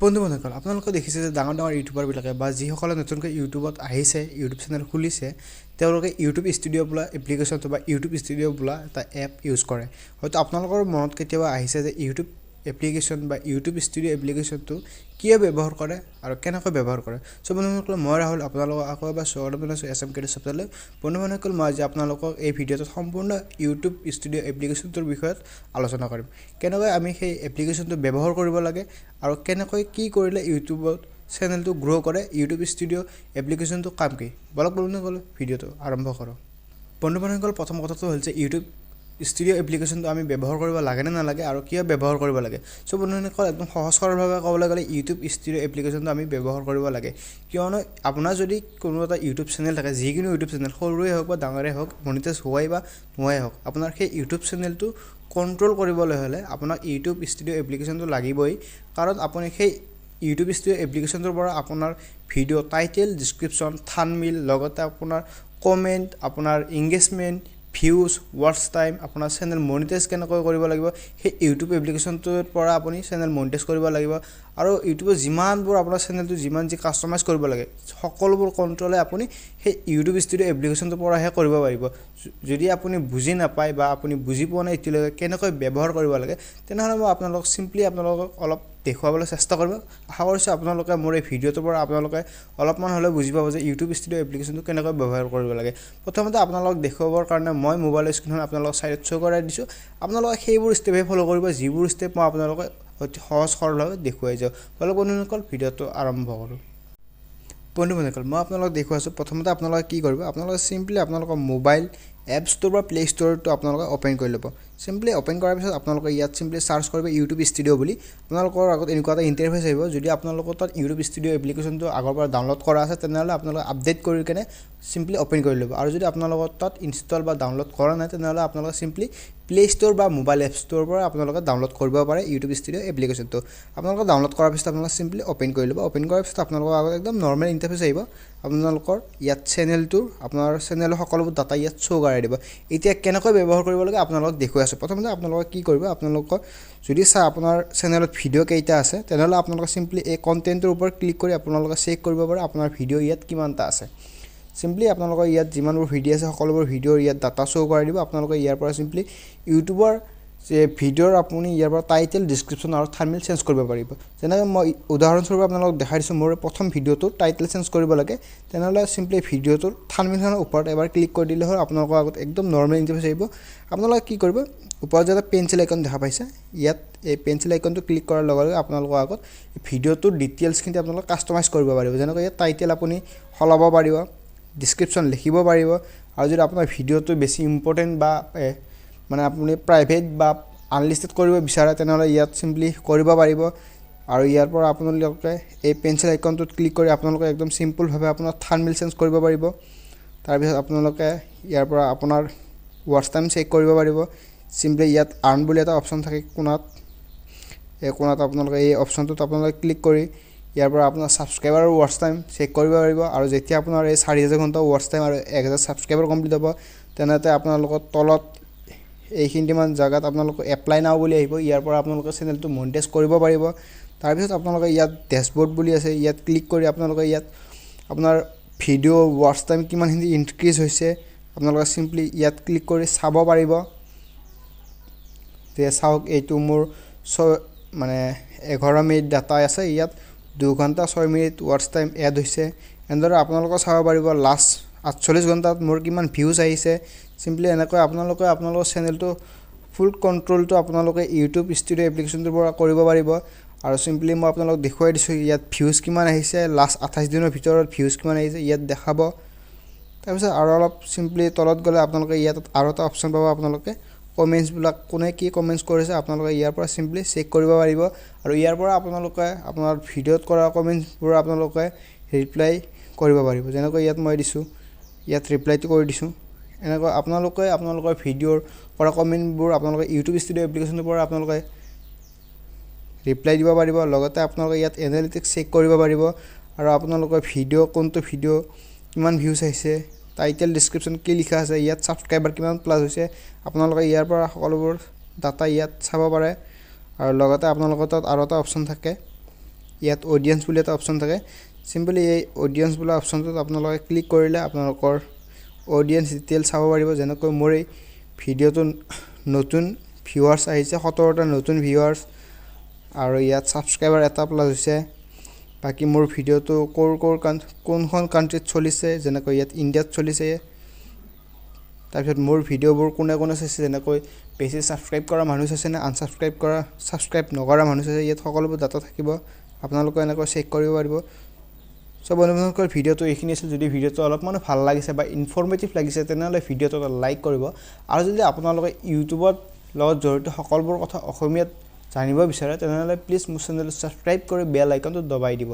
বন্ধুসকল আপোনালোকে দেখিছে যে ডাঙৰ ইউটিউবাৰবিলাকে বা যিসকলে নতুনকৈ ইউটিউবত আহিছে ইউটিউব চেনেল খুলিছে তেওঁলোকে ইউটিউব ষ্টুডিঅ' বোলা এপ্লিকেশ্যনটো বা ইউটিউব ষ্টুডিঅ' বোলা এটা এপ ইউজ কৰে হয়তো আপোনালোকৰ মনত কেতিয়াবা আহিছে যে ইউটিউব এপ্লিকেশ্যন বা ইউটিউব ষ্টুডিঅ' এপ্লিকেশ্যনটো কিয় ব্যৱহাৰ কৰে আৰু কেনেকৈ ব্যৱহাৰ কৰে সো বন্ধুসকল মই ৰাহুল আপোনালোকক আকৌ এবাৰ স্বাগতম জনাইছোঁ SMK চেপ্টাৰলৈ বন্ধুসকল মই আজি আপোনালোকক এই ভিডিঅ'টোত সম্পূৰ্ণ ইউটিউব ষ্টুডিঅ' এপ্লিকেশ্যনটোৰ বিষয়ত আলোচনা কৰিম কেনেকৈ আমি সেই এপ্লিকেশ্যনটো ব্যৱহাৰ কৰিব লাগে আৰু কেনেকৈ কি কৰিলে ইউটিউবত চেনেলটো গ্ৰো কৰে ইউটিউব ষ্টুডিঅ' এপ্লিকেশ্যনটো কাম কি বলক বন্ধুসকল ভিডিঅ'টো আৰম্ভ কৰোঁ বন্ধুসকল প্ৰথম কথাটো হ'ল যে ইউটিউব ষ্টুডিঅ' এপ্লিকেশ্যনটো আমি ব্যৱহাৰ কৰিব লাগে নে নালাগে আৰু কিয় ব্যৱহাৰ কৰিব লাগে সো বন্ধুসকল একদম সহজ সৰলভাৱে ক'বলৈ গ'লে ইউটিউব ষ্টুডিঅ' এপ্লিকেশ্যনটো আমি ব্যৱহাৰ কৰিব লাগে কিয়নো আপোনাৰ যদি কোনো এটা ইউটিউব চেনেল থাকে যিকোনো ইউটিউব চেনেল সৰুৱে হওক বা ডাঙৰে হওক মনিটাইজ হোৱাই বা নোহোৱাই হওক আপোনাৰ সেই ইউটিউব চেনেলটো কণ্ট্ৰল কৰিবলৈ হ'লে আপোনাক ইউটিউব ষ্টুডিঅ' এপ্লিকেশ্যনটো লাগিবই কাৰণ আপুনি সেই ইউটিউব ষ্টুডিঅ' এপ্লিকেশ্যনটোৰ পৰা আপোনাৰ ভিডিঅ' টাইটেল ডিছক্ৰিপশ্যন থাম্বনেইল লগতে আপোনাৰ কমেণ্ট আপোনাৰ এংগেজমেণ্ট ভিউজ ৱাচ টাইম আপোনাৰ চেনেল মনিটাইজ কেনেকৈ কৰিব লাগিব সেই ইউটিউব এপ্লিকেশ্যনটোৰ পৰা আপুনি চেনেল মনিটাইজ কৰিব লাগিব আৰু ইউটিউবৰ যিমানবোৰ আপোনাৰ চেনেলটো যিমান যি কাষ্টমাইজ কৰিব লাগে সকলোবোৰ কণ্ট্ৰলে আপুনি সেই ইউটিউব ষ্টুডিঅ' এপ্লিকেশ্যনটোৰ পৰাহে কৰিব পাৰিব যদি আপুনি বুজি নাপায় বা আপুনি বুজি পোৱা নাই এতিয়ালৈকে কেনেকৈ ব্যৱহাৰ কৰিব লাগে তেনেহ'লে মই আপোনালোকক চিম্পলি আপোনালোকক অলপ দেখুৱাবলৈ চেষ্টা কৰিব আশা কৰিছোঁ আপোনালোকে মোৰ এই ভিডিঅ'টোৰ পৰা আপোনালোকে অলপমান হ'লেও বুজি পাব যে ইউটিউব ষ্টুডিঅ' এপ্লিকেশ্যনটো কেনেকৈ ব্যৱহাৰ কৰিব লাগে প্ৰথমতে আপোনালোকক দেখুৱাবৰ কাৰণে মই মোবাইল স্ক্ৰীণখন আপোনালোকক চাইডত শ্ব' কৰাই দিছোঁ আপোনালোকে সেইবোৰ ষ্টেপে ফ'ল' কৰিব যিবোৰ ষ্টেপ মই আপোনালোকে অতি সহজ সৰলভাৱে দেখুৱাই যাওঁ বলক বন্ধুসকল ভিডিঅ'টো আৰম্ভ কৰোঁ বন্ধুসকল মই আপোনালোকক দেখুৱাইছোঁ প্ৰথমতে আপোনালোকে কি কৰিব আপোনালোকে চিম্পলি আপোনালোকৰ মোবাইল এপ ষ্ট'ৰ বা প্লে ষ্ট'ৰটো আপোনালোকে অ'পেন কৰি ল'ব চিম্পলি অ'পেন কৰাৰ পিছত আপোনালোকে ইয়াত চিম্পলি চাৰ্চ কৰিব ইউটিউব ষ্টুডিঅ' বুলি আপোনালোকৰ আগত এনেকুৱা এটা ইণ্টাৰফেচ আহিব যদি আপোনালোকৰ তাত ইউটিউব ষ্টুডিঅ' এপ্লিকেশ্যনটো আগৰ পৰা ডাউনলোড কৰা আছে তেনেহ'লে আপোনালোকে আপডেট কৰি কেনে চিম্পলি অ'পেন কৰি ল'ব আৰু যদি আপোনালোকৰ তাত ইনষ্টল বা ডাউনলোড কৰা নাই তেনেহ'লে আপোনালোকে চিম্পলি প্লে ষ্ট'ৰ বা মোবাইল এপ ষ্ট'ৰৰ পৰা আপোনালোকে ডাউনলোড কৰিব পাৰে ইউটিউব ষ্টুডিঅ' এপ্লিকেশ্যনটো আপোনালোকে ডাউনলোড কৰাৰ পিছত আপোনালোকে চিম্পলি অ'পেন কৰি ল'ব অ'পেন কৰাৰ পিছত আপোনালোকৰ আগত একদম নৰ্মেল ইণ্টাৰফেচ আহিব আপোনালোকৰ ইয়াত চেনেলটোৰ আপোনাৰ চেনেলৰ সকলোবোৰ ডাটা ইয়াত শ্ব' কৰাই দিব এতিয়া কেনেকৈ ব্যৱহাৰ কৰিব লাগে আপোনালোকক দেখুৱাই আছোঁ প্ৰথমতে আপোনালোকে কি কৰিব আপোনালোকৰ যদি আপোনাৰ চেনেলত ভিডিঅ' কেইটা আছে তেনেহ'লে আপোনালোকে চিম্পলি এই কণ্টেণ্টৰ ওপৰত ক্লিক কৰি আপোনালোকে চেক কৰিব পাৰে আপোনাৰ ভিডিঅ' ইয়াত কিমানটা আছে চিম্পলি আপোনালোকৰ ইয়াত যিমানবোৰ ভিডিঅ' আছে সকলোবোৰ ভিডিঅ'ৰ ইয়াত ডাটা শ্ব' কৰাই দিব আপোনালোকে ইয়াৰ পৰা চিম্পলি ইউটিউবৰ যে ভিডিঅ'ৰ আপুনি ইয়াৰ পৰা টাইটেল ডিছক্ৰিপশ্যন আৰু থাম্বনেইল চেঞ্জ কৰিব পাৰিব যেনেকৈ মই উদাহৰণস্বৰূপে আপোনালোকক দেখাই দিছোঁ মোৰ প্ৰথম ভিডিঅ'টোৰ টাইটেল চেঞ্জ কৰিব লাগে তেনেহ'লে চিম্পলি ভিডিঅ'টোৰ থাম্বনেইলখনৰ ওপৰত এবাৰ ক্লিক কৰি দিলে হ'ল আপোনালোকৰ আগত একদম নৰ্মেল ইণ্টাৰফেচ আহিব আপোনালোকে কি কৰিব ওপৰত যে এটা পেঞ্চিল আইকন দেখা পাইছে ইয়াত এই পেঞ্চিল আইকনটো ক্লিক কৰাৰ লগে লগে আপোনালোকৰ আগত ভিডিঅ'টোৰ ডিটেইলছখিনি আপোনালোকে কাষ্টমাইজ কৰিব পাৰিব যেনেকৈ ইয়াত টাইটেল আপুনি সলাব পাৰিব ডিছক্ৰিপশ্যন লিখিব পাৰিব আৰু যদি আপোনাৰ ভিডিঅ'টো বেছি ইম্পৰ্টেণ্ট বা মানে আপুনি প্ৰাইভেট বা আনলিষ্টেড কৰিব বিচাৰে তেনেহ'লে ইয়াত চিম্পলি কৰিব পাৰিব আৰু ইয়াৰ পৰা আপোনালোকে এই পেঞ্চিল আইকনটোত ক্লিক কৰি আপোনালোকে একদম চিম্পলভাৱে আপোনাৰ থাম্বনেইল চেঞ্জ কৰিব পাৰিব তাৰপিছত আপোনালোকে ইয়াৰ পৰা আপোনাৰ ৱাচ টাইম চেক কৰিব পাৰিব চিম্পলি ইয়াত আৰ্ণ বুলি এটা অপশ্যন থাকে কোণাত এই কোণাত আপোনালোকে এই অপশ্যনটোত আপোনালোকে ক্লিক কৰি ইয়াৰ পৰা আপোনাৰ ছাবস্ক্ৰাইবাৰৰ ৱাচ টাইম চেক কৰিব পাৰিব আৰু যেতিয়া আপোনাৰ এই 4000 ঘণ্টা ৱাচ টাইম আৰু 1000 ছাবস্ক্ৰাইবাৰ কমপ্লিট হ'ব তেনেতে আপোনালোকৰ তলত এইখিনিমান জায়গাত আপোনালোকে এপ্লাই নাও বুলি আহিব ইয়াৰ পৰা আপোনালোকে চেনেলটো মনিটাইজ কৰিব পাৰিব তাৰপিছত আপোনালোকে ইয়াত ডেছবৰ্ড বুলি আছে ইয়াত ক্লিক কৰি আপোনালোকে ইয়াত আপোনাৰ ভিডিঅ' ৱাচ টাইম কিমানখিনি ইনক্ৰিজ হৈছে আপোনালোকে চিম্পলি ইয়াত ক্লিক কৰি চাব পাৰিব যে চাওক এইটো মোৰ মানে 11 মিনিট ডাটা আছে ইয়াত 2 ঘণ্টা 6 মিনিট ৱাচ টাইম এড হৈছে এনেদৰে আপোনালোকে চাব পাৰিব লাষ্ট 48 ঘণ্টাত মোৰ কিমান ভিউজ আহিছে চিম্পলি এনেকৈ আপোনালোকৰ চেনেলটো ফুল কণ্ট্ৰলটো আপোনালোকে ইউটিউব ষ্টুডিঅ' এপ্লিকেশ্যনটোৰ পৰা কৰিব পাৰিব আৰু চিম্পলি মই আপোনালোকক দেখুৱাই দিছোঁ ইয়াত ভিউজ কিমান আহিছে লাষ্ট 28 দিনৰ ভিতৰত ভিউজ কিমান আহিছে ইয়াত দেখাব তাৰপিছত আৰু অলপ চিম্পলি তলত গ'লে আপোনালোকে ইয়াত আৰু এটা অপশ্যন পাব আপোনালোকে কমেণ্টছবিলাক কোনে কি কমেণ্টছ কৰিছে আপোনালোকে ইয়াৰ পৰা চিম্পলি চেক কৰিব পাৰিব আৰু ইয়াৰ পৰা আপোনালোকে আপোনাৰ ভিডিঅ'ত কৰা কমেণ্টছবোৰ আপোনালোকে ৰিপ্লাই কৰিব পাৰিব যেনেকৈ ইয়াত মই দিছোঁ ইয়াত ৰিপ্লাইটো কৰি দিছোঁ এনেকৈ আপোনালোকৰ ভিডিঅ'ৰ পৰা কমেণ্টবোৰ আপোনালোকে ইউটিউব ষ্টুডিঅ' এপ্লিকেশ্যনৰ পৰা আপোনালোকে ৰিপ্লাই দিব পাৰিব লগতে আপোনালোকে ইয়াত এনালিটিক্স চেক কৰিব পাৰিব আৰু আপোনালোকৰ কোনটো ভিডিঅ' কিমান ভিউজ আহিছে টাইটেল ডিছক্ৰিপশ্যন কি লিখা আছে ইয়াত ছাবস্ক্ৰাইবাৰ কিমান প্লাছ হৈছে আপোনালোকে ইয়াৰ পৰা সকলোবোৰ ডাটা ইয়াত চাব পাৰে আৰু লগতে আপোনালোকৰ তাত আৰু এটা অপশ্যন থাকে ইয়াত অডিয়েন্স বুলি এটা অপশ্যন থাকে সিম্পলি এই অডিয়েন্স বোলা অপশ্যনটোত আপোনালোকে ক্লিক কৰিলে আপোনালোকৰ অডিয়েন্স ডিটেইল চাব পাৰিব যেনেকৈ মোৰ এই ভিডিঅ'টো নতুন ভিউৱাৰ্ছ আহিছে 17টা নতুন ভিউৱাৰ্ছ আৰু ইয়াত সাবস্ক্ৰাইবাৰ এটা প্লাস হৈছে বাকি মোৰ ভিডিঅ'টো কোনখন কান্ট্ৰিত চলিছে যেনেকৈ ইয়াত ইণ্ডিয়াত চলিছে তাৰপিছত মোৰ ভিডিঅ'বোৰ কোনে চাইছে যেনেকৈ বেছি সাবস্ক্ৰাইব কৰা মানুহ আছে না সাবস্ক্ৰাইব নকৰা মানুহ আছে ইয়াত সকলোবোৰ ডাটা থাকিব আপোনালোকে এনেকৈ চেক কৰিব পাৰিব সো বন্ধুসকল ভিডিঅ'টো এইখিনি আছিল যদি ভিডিঅ'টো অলপমান ভাল লাগিছে বা ইনফৰমেটিভ লাগিছে তেনেহলে ভিডিঅ'টো লাইক কৰিব আৰু যদি আপোনালোকে ইউটিউবত লগত জড়িত সকলোবোৰ কথা অসমীয়াত জানিব বিচাৰে তেনেহলে প্লিজ মোৰ চেনেলটো সাবস্ক্ৰাইব কৰি বেল আইকনটো দবাই দিব